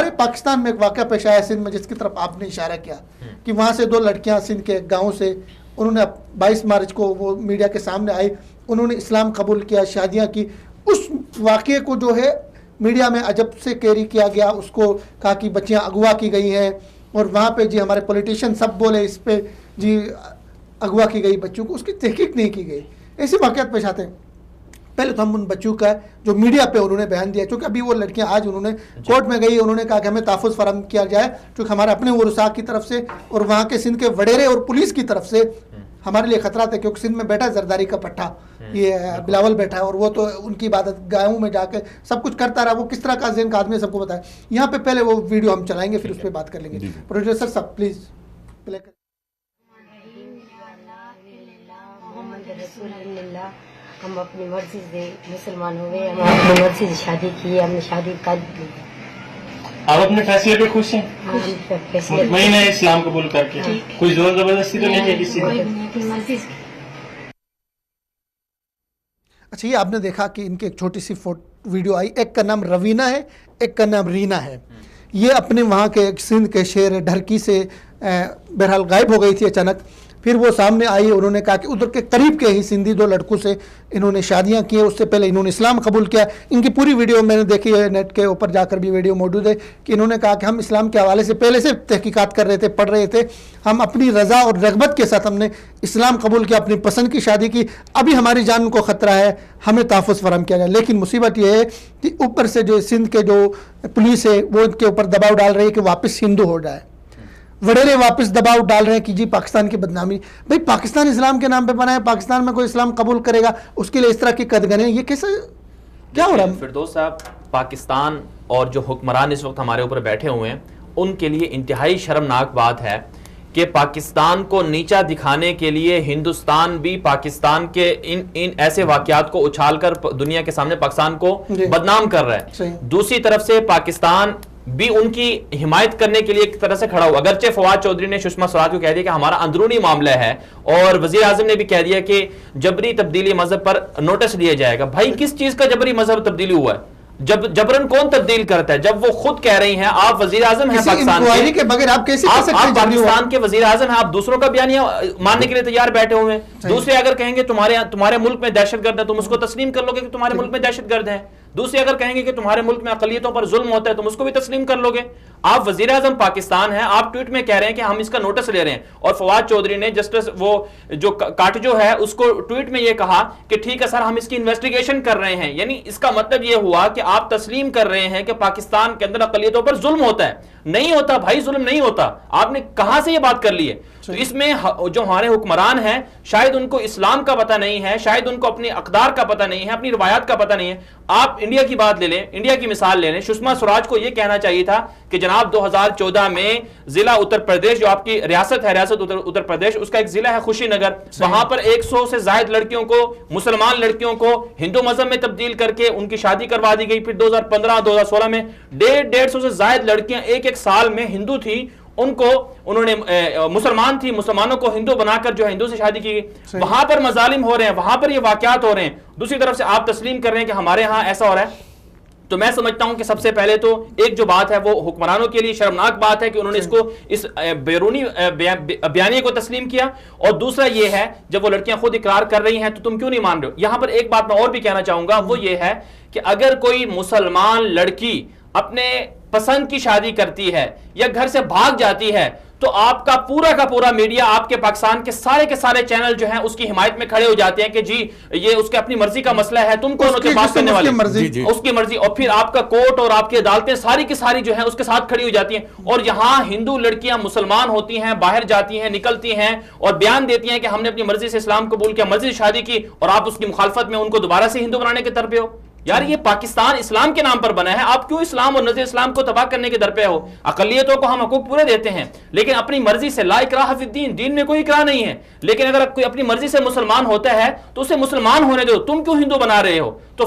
ارے پاکستان میں ایک واقعہ پیش آیا سندھ میں جس کی طرف آپ نے اشارہ کیا کہ وہاں سے 2 لڑکیاں سندھ کے گاؤں سے انہوں نے 22 مارچ کو وہ میڈیا کے سامنے آئی, انہوں نے اسلام قبول کیا, شادیاں کی. اس واقعے کو جو ہے میڈیا میں عجب سے کیری کیا گیا, اس کو کہا کہ بچیاں اغوا کی گئی ہیں, اور وہاں پہ جی ہمارے پولیٹیشین سب بولے اس پہ جی اغوا کی گئی بچوں کو, اس کی تحقیق نہیں کی گئی. ایسے واقعات پیش آتے ہیں. پہلے تو ہم ان بچوں کا جو میڈیا پہ انہوں نے بیان دیا, چونکہ ابھی وہ لڑکیاں آج انہوں نے کورٹ میں گئی, انہوں نے کہا کہ ہمیں تحفظ فراہم کیا جائے, چونکہ ہمارے اپنے ورثاء کی طرف سے اور وہاں کے سندھ کے وڈیرے اور پولیس کی طرف سے ہمارے لیے خطرات ہے, کیونکہ سندھ میں بیٹھا ہے زرداری کا پٹھا, یہ بلاول بیٹھا ہے, اور وہ تو ان کی عبادت گاہوں میں جا کے سب کچھ کرتا رہا, وہ کس طرح کا ذہن کا آدمی سب کو بتایا. یہاں پہ پہلے وہ ویڈیو ہم چلائیں گے, پھر اس پہ بات کر لیں گے. پروڈیوسر صاحب پلیز پلے کریں. ہم اپنی مرضی سے مسلمان ہوئے, ہم اپنی مرضی سے شادی کی, ہم نے شادی کر لی. آپ اپنے فیصلے پہ خوش ہیں؟ مطمئن ہے اسلام قبول کر کے؟ کوئی زور زبردستی تو نہیں ہے کسی نے؟ اپنی مرضی سے. اچھا, یہ آپ نے دیکھا کہ ان کی ایک چھوٹی سی ویڈیو آئی, ایک کا نام روینہ ہے, ایک کا نام رینا ہے. یہ اپنے وہاں کے ایک سندھ کے شہر ڈھرکی سے بہرحال غائب ہو گئی تھی اچانک. پھر وہ سامنے آئی, انہوں نے کہا کہ ادھر کے قریب کے ہی سندھی 2 لڑکوں سے انہوں نے شادیاں کی ہیں, اس سے پہلے انہوں نے اسلام قبول کیا. ان کی پوری ویڈیو میں نے دیکھی ہے, نیٹ کے اوپر جا کر بھی ویڈیو موجود ہے, کہ انہوں نے کہا کہ ہم اسلام کے حوالے سے پہلے سے تحقیقات کر رہے تھے, پڑھ رہے تھے, ہم اپنی رضا اور رغبت کے ساتھ ہم نے اسلام قبول کیا, اپنی پسند کی شادی کی, ابھی ہماری جان کو خطرہ ہے, ہمیں تحفظ فراہم کیا جائے. لیکن مصیبت یہ ہے کہ اوپر سے جو سندھ کے جو پولیس ہے وہ ان کے اوپر دباؤ ڈال رہی ہے کہ واپس ہندو ہو جائے. وڈیرے واپس دباؤ ڈال رہے ہیں کہ جی پاکستان کی بدنامی. بھئی پاکستان اسلام کے نام پہ بنا ہے, پاکستان میں کوئی اسلام قبول کرے گا اس کے لیے اس طرح کی قدغنیں, یہ کیسے کیا ہو رہا ہے؟ فردوس صاحب, پاکستان اور جو حکمران اس وقت ہمارے اوپر بیٹھے ہوئے ہیں ان کے لیے انتہائی شرمناک بات ہے کہ پاکستان کو نیچا دکھانے کے لیے ہندوستان بھی پاکستان کے ان ایسے واقعات کو اچھال کر دنیا کے سامنے پاکستان کو بدنام کر رہا ہے. دوسری طرف سے پاکستان بھی ان کی حمایت کرنے کے لیے ایک طرح سے کھڑا ہوا. اگرچہ فواد چودھری نے سشما سوراج کو کہہ دیا کہ ہمارا اندرونی معاملہ ہے, اور وزیر اعظم نے بھی کہہ دیا کہ جبری تبدیلی مذہب پر نوٹس لیا جائے گا. بھائی کس چیز کا جبری مذہب تبدیلی ہوا ہے؟ جبرن کون تبدیل کرتا ہے؟ جب وہ خود کہہ رہی ہیں, آپ وزیر اعظم ہیں پاکستان کے بغیر, آپ پاکستان کے وزیر اعظم ہیں, آپ دوسروں کا بیانیہ ماننے کے لیے تیار بیٹھے ہوئے ہیں. دوسرے اگر کہیں گے تمہارے ملک میں دہشت گرد ہے, تم اس کو تسلیم کر لو گے کہ تمہارے ملک میں دہشت گرد ہیں. دوسرے اگر کہیں گے کہ تمہارے ملک میں اقلیتوں پر ظلم ہوتا ہے, تم اس کو بھی تسلیم کر لو گے. آپ وزیر اعظم پاکستان ہیں, آپ ٹویٹ میں کہہ رہے ہیں کہ ہم اس کا نوٹس لے رہے ہیں. اور فواد چودھری نے جسٹس وہ جو کاٹجو ہے اس کو ٹویٹ میں یہ کہا کہ ٹھیک ہے سر, ہم اس کی انویسٹیگیشن کر رہے ہیں. یعنی اس کا مطلب یہ ہوا کہ آپ تسلیم کر رہے ہیں کہ پاکستان کے اندر اقلیتوں پر ظلم ہوتا ہے. نہیں ہوتا بھائی, ظلم نہیں ہوتا. آپ نے کہاں سے یہ بات کر لی ہے؟ تو اس میں جو ہمارے حکمران ہیں شاید ان کو اسلام کا پتہ نہیں ہے, شاید ان کو اپنی اقدار کا پتہ نہیں ہے, اپنی روایات کا پتہ نہیں ہے. آپ انڈیا کی بات لے لیں, انڈیا کی مثال لے لیں. سشما سوراج کو یہ کہنا چاہیے تھا کہ جناب 2014 میں ضلع اتر پردیش, جو آپ کی ریاست ہے ریاست اتر پردیش, اس کا ایک ضلع ہے خوشی نگر, وہاں پر 100 سے زائد لڑکیوں کو, مسلمان لڑکیوں کو ہندو مذہب میں تبدیل کر کے ان کی شادی کروا دی گئی. پھر 2015-2016 میں 150 سے زائد لڑکیاں ایک سال میں ہندو تھی, ان کو انہوں نے مسلمان تھی, مسلمانوں کو ہندو بنا کر جو ہندو سے شادی کی گئی. وہاں پر مظالم ہو رہے ہیں, وہاں پر یہ واقعات ہو رہے ہیں. دوسری طرف سے آپ تسلیم کر رہے ہیں کہ ہمارے ہاں ایسا ہو رہا ہے. تو میں سمجھتا ہوں کہ سب سے پہلے تو ایک جو بات ہے وہ حکمرانوں کے لیے شرمناک بات ہے کہ انہوں نے اس کو اس بیرونی بیانیے کو تسلیم کیا. اور دوسرا یہ ہے جب وہ لڑکیاں خود اقرار کر رہی ہیں تو تم کیوں نہیں مان رہے ہو؟ یہاں پر ایک بات میں اور بھی کہنا چاہوں گا, وہ یہ ہے کہ اگر کوئی مسلمان لڑکی اپنے پسند کی شادی کرتی ہے یا گھر سے بھاگ جاتی ہے تو آپ کا پورا میڈیا, آپ کے پاکستان کے سارے چینل جو ہیں اس کی حمایت میں کھڑے ہو جاتے ہیں کہ جی یہ اس کے اپنی مرضی کا مسئلہ ہے, تم کون ہوتے بات کرنے والے, اس کی مرضی. اور پھر آپ کا کورٹ اور آپ کی عدالتیں ساری کی ساری جو ہیں اس کے ساتھ کھڑی ہو جاتی ہیں. اور یہاں ہندو لڑکیاں مسلمان ہوتی ہیں, باہر جاتی ہیں, نکلتی ہیں اور بیان دیتی ہیں کہ ہم نے اپنی مرضی سے اسلام قبول کیا, مرضی سے شادی کی, اور آپ اس کی مخالفت میں ان کو دوبارہ سے ہندو بنانے کے طرف ہو. یار یہ پاکستان اسلام کے نام پر بنا ہے, آپ کیوں اسلام اور نظر اسلام کو تباہ کرنے کے در پہ ہو؟ اقلیتوں کو ہم حقوق پورے دیتے ہیں لیکن اپنی مرضی سے, لا اکراہ فی الدین, دین میں کوئی اکراہ نہیں ہے. لیکن اگر کوئی اپنی مرضی سے مسلمان ہوتا ہے تو اسے مسلمان ہونے دو, تم کیوں ہندو بنا رہے ہو؟ تو